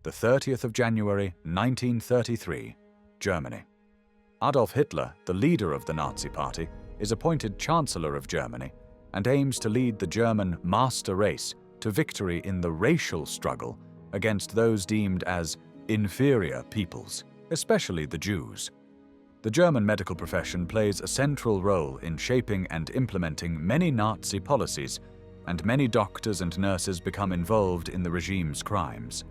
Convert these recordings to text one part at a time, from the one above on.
the 30th of January, 1933, Germany. Adolf Hitler, the leader of the Nazi Party, is appointed Chancellor of Germany and aims to lead the German master race to victory in the racial struggle against those deemed as inferior peoples, especially the Jews. The German medical profession plays a central role in shaping and implementing many Nazi policies, and many doctors and nurses become involved in the regime's crimes.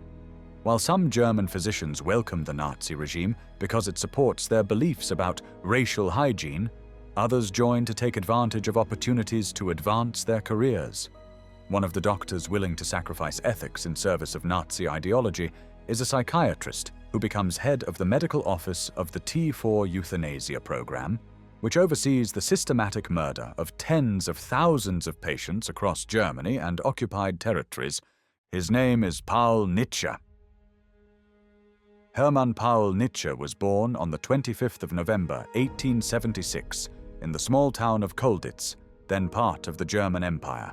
While some German physicians welcome the Nazi regime because it supports their beliefs about racial hygiene, others join to take advantage of opportunities to advance their careers. One of the doctors willing to sacrifice ethics in service of Nazi ideology is a psychiatrist who becomes head of the medical office of the T4 euthanasia program, which oversees the systematic murder of tens of thousands of patients across Germany and occupied territories. His name is Paul Nitsche. Hermann Paul Nitsche was born on the 25th of November, 1876, in the small town of Kolditz, then part of the German Empire.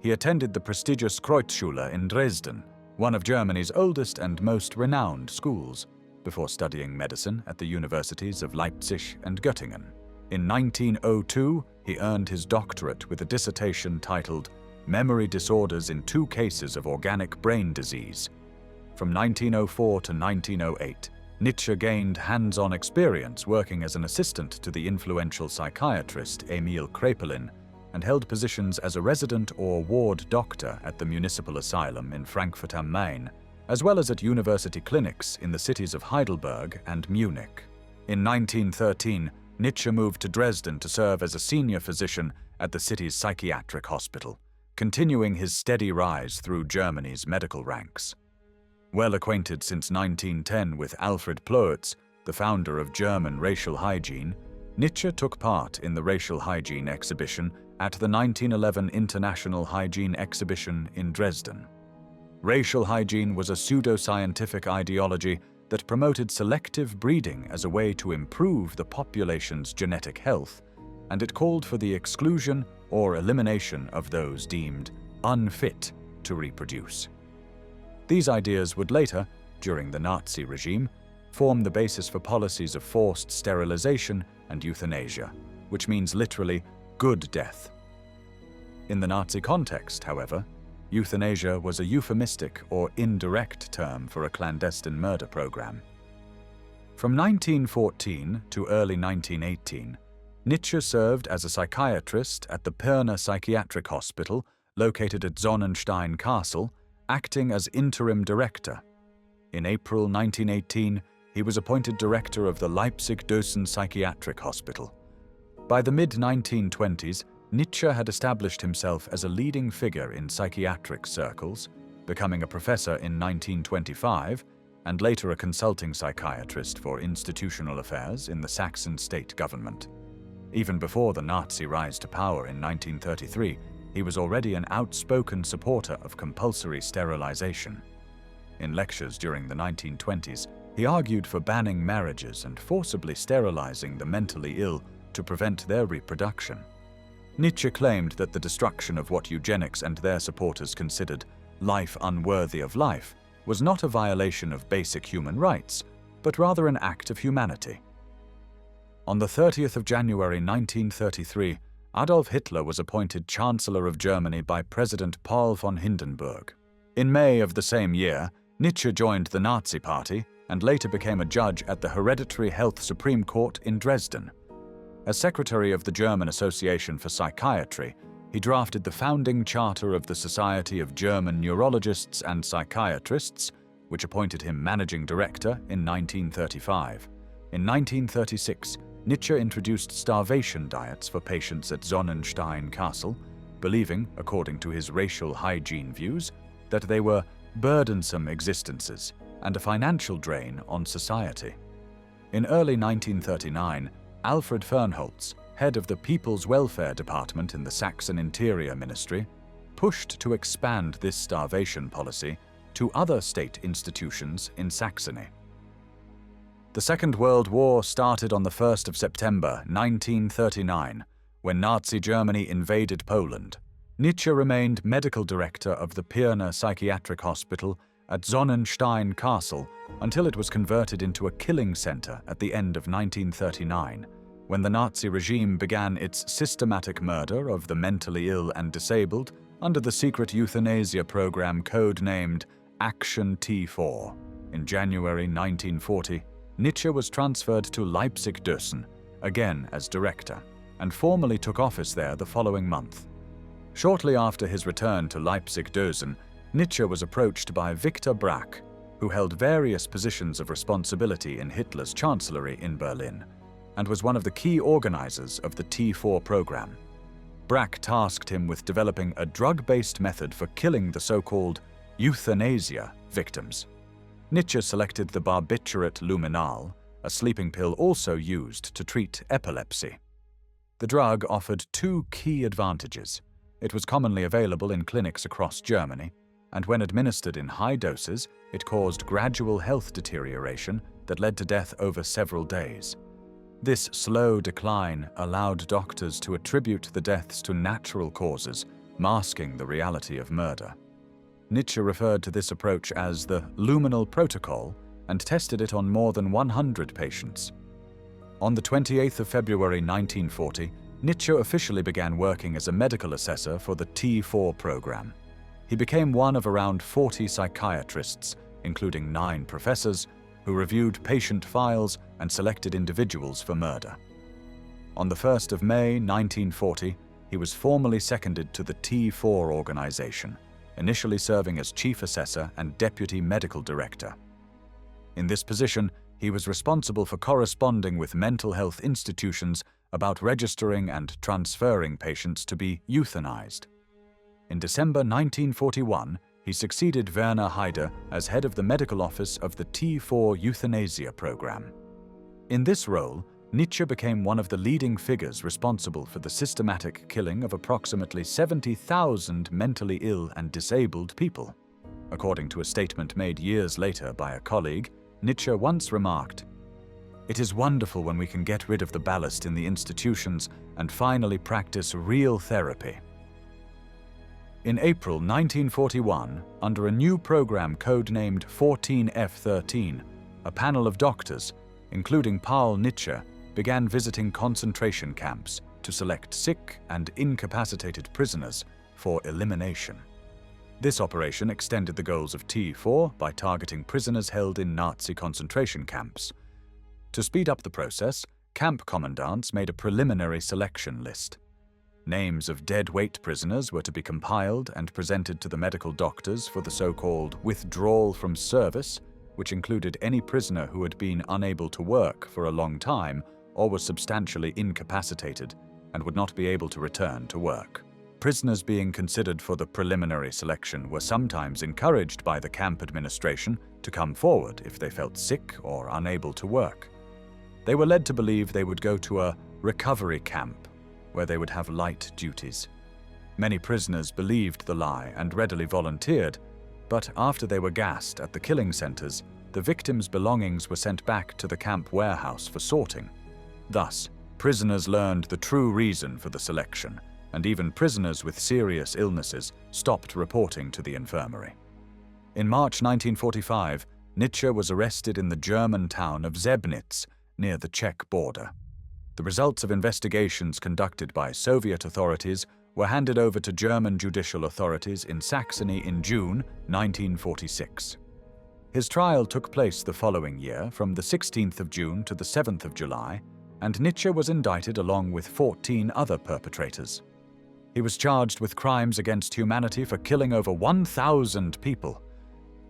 He attended the prestigious Kreuzschule in Dresden, one of Germany's oldest and most renowned schools, before studying medicine at the universities of Leipzig and Göttingen. In 1902, he earned his doctorate with a dissertation titled Memory Disorders in Two Cases of Organic Brain Disease. From 1904 to 1908, Nitsche gained hands-on experience working as an assistant to the influential psychiatrist Emil Kraepelin and held positions as a resident or ward doctor at the municipal asylum in Frankfurt am Main, as well as at university clinics in the cities of Heidelberg and Munich. In 1913, Nitsche moved to Dresden to serve as a senior physician at the city's psychiatric hospital, continuing his steady rise through Germany's medical ranks. Well acquainted since 1910 with Alfred Ploetz, the founder of German racial hygiene, Nitsche took part in the racial hygiene exhibition at the 1911 International Hygiene Exhibition in Dresden. Racial hygiene was a pseudoscientific ideology that promoted selective breeding as a way to improve the population's genetic health, and it called for the exclusion or elimination of those deemed unfit to reproduce. These ideas would later, during the Nazi regime, form the basis for policies of forced sterilization and euthanasia, which means literally good death. In the Nazi context, however, euthanasia was a euphemistic or indirect term for a clandestine murder program. From 1914 to early 1918, Nitsche served as a psychiatrist at the Pirna Psychiatric Hospital, located at Sonnenstein Castle, acting as interim director. In April 1918, he was appointed director of the Leipzig-Dösen Psychiatric Hospital. By the mid-1920s, Nitsche had established himself as a leading figure in psychiatric circles, becoming a professor in 1925 and later a consulting psychiatrist for institutional affairs in the Saxon state government. Even before the Nazi rise to power in 1933, he was already an outspoken supporter of compulsory sterilization. In lectures during the 1920s, he argued for banning marriages and forcibly sterilizing the mentally ill to prevent their reproduction. Nitsche claimed that the destruction of what eugenics and their supporters considered life unworthy of life was not a violation of basic human rights, but rather an act of humanity. On the 30th of January 1933, Adolf Hitler was appointed Chancellor of Germany by President Paul von Hindenburg. In May of the same year, Nitsche joined the Nazi Party and later became a judge at the Hereditary Health Supreme Court in Dresden. As secretary of the German Association for Psychiatry, he drafted the founding charter of the Society of German Neurologists and Psychiatrists, which appointed him managing director in 1935. In 1936, Nitsche introduced starvation diets for patients at Sonnenstein Castle, believing, according to his racial hygiene views, that they were burdensome existences and a financial drain on society. In early 1939, Alfred Fernholz, head of the People's Welfare Department in the Saxon Interior Ministry, pushed to expand this starvation policy to other state institutions in Saxony. The Second World War started on the 1st of September 1939, when Nazi Germany invaded Poland. Nitsche remained medical director of the Pirna Psychiatric Hospital at Sonnenstein Castle until it was converted into a killing center at the end of 1939, when the Nazi regime began its systematic murder of the mentally ill and disabled under the secret euthanasia program code-named Aktion T4. In January 1940, Nitsche was transferred to Leipzig-Dresden, again as director, and formally took office there the following month. Shortly after his return to Leipzig-Dresden, Nitsche was approached by Victor Brack, who held various positions of responsibility in Hitler's chancellery in Berlin, and was one of the key organizers of the T4 program. Brack tasked him with developing a drug-based method for killing the so-called euthanasia victims. Nitsche selected the barbiturate Luminal, a sleeping pill also used to treat epilepsy. The drug offered two key advantages. It was commonly available in clinics across Germany, and when administered in high doses, it caused gradual health deterioration that led to death over several days. This slow decline allowed doctors to attribute the deaths to natural causes, masking the reality of murder. Nitsche referred to this approach as the Luminal protocol and tested it on more than 100 patients. On the 28th of February 1940, Nitsche officially began working as a medical assessor for the T4 program. He became one of around 40 psychiatrists, including 9 professors, who reviewed patient files and selected individuals for murder. On the 1st of May 1940, he was formally seconded to the T4 organization, initially serving as chief assessor and deputy medical director. In this position, he was responsible for corresponding with mental health institutions about registering and transferring patients to be euthanized. In December 1941, he succeeded Werner Haider as head of the medical office of the T4 euthanasia program. In this role, Nitsche became one of the leading figures responsible for the systematic killing of approximately 70,000 mentally ill and disabled people. According to a statement made years later by a colleague, Nitsche once remarked, "It is wonderful when we can get rid of the ballast in the institutions and finally practice real therapy." In April 1941, under a new program codenamed 14F13, a panel of doctors, including Paul Nitsche, began visiting concentration camps to select sick and incapacitated prisoners for elimination. This operation extended the goals of T4 by targeting prisoners held in Nazi concentration camps. To speed up the process, camp commandants made a preliminary selection list. Names of dead-weight prisoners were to be compiled and presented to the medical doctors for the so-called withdrawal from service, which included any prisoner who had been unable to work for a long time or was substantially incapacitated and would not be able to return to work. Prisoners being considered for the preliminary selection were sometimes encouraged by the camp administration to come forward if they felt sick or unable to work. They were led to believe they would go to a recovery camp, where they would have light duties. Many prisoners believed the lie and readily volunteered, but after they were gassed at the killing centers, the victims' belongings were sent back to the camp warehouse for sorting. Thus, prisoners learned the true reason for the selection, and even prisoners with serious illnesses stopped reporting to the infirmary. In March 1945, Nitsche was arrested in the German town of Sebnitz, near the Czech border. The results of investigations conducted by Soviet authorities were handed over to German judicial authorities in Saxony in June 1946. His trial took place the following year, from the 16th of June to the 7th of July, and Nitsche was indicted along with 14 other perpetrators. He was charged with crimes against humanity for killing over 1,000 people.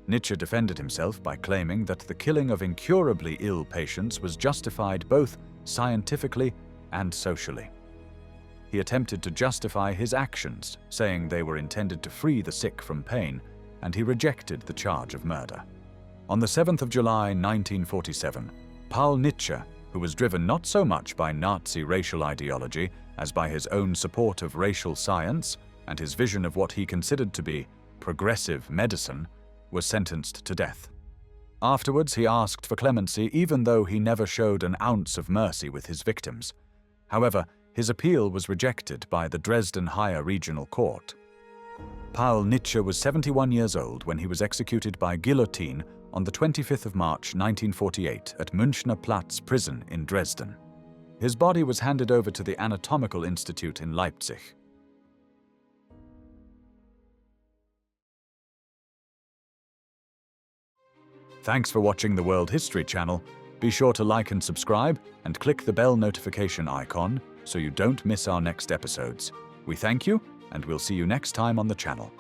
Nitsche defended himself by claiming that the killing of incurably ill patients was justified both scientifically and socially. He attempted to justify his actions, saying they were intended to free the sick from pain, and he rejected the charge of murder. On the 7th of July 1947, Paul Nitsche, who was driven not so much by Nazi racial ideology as by his own support of racial science and his vision of what he considered to be progressive medicine, was sentenced to death. Afterwards, he asked for clemency even though he never showed an ounce of mercy with his victims. However, his appeal was rejected by the Dresden Higher Regional Court. Paul Nitsche was 71 years old when he was executed by guillotine on the 25th of March 1948 at Münchner Platz prison in Dresden. His body was handed over to the Anatomical Institute in Leipzig. Thanks for watching the World History Channel. Be sure to like and subscribe and click the bell notification icon so you don't miss our next episodes. We thank you, and we'll see you next time on the channel.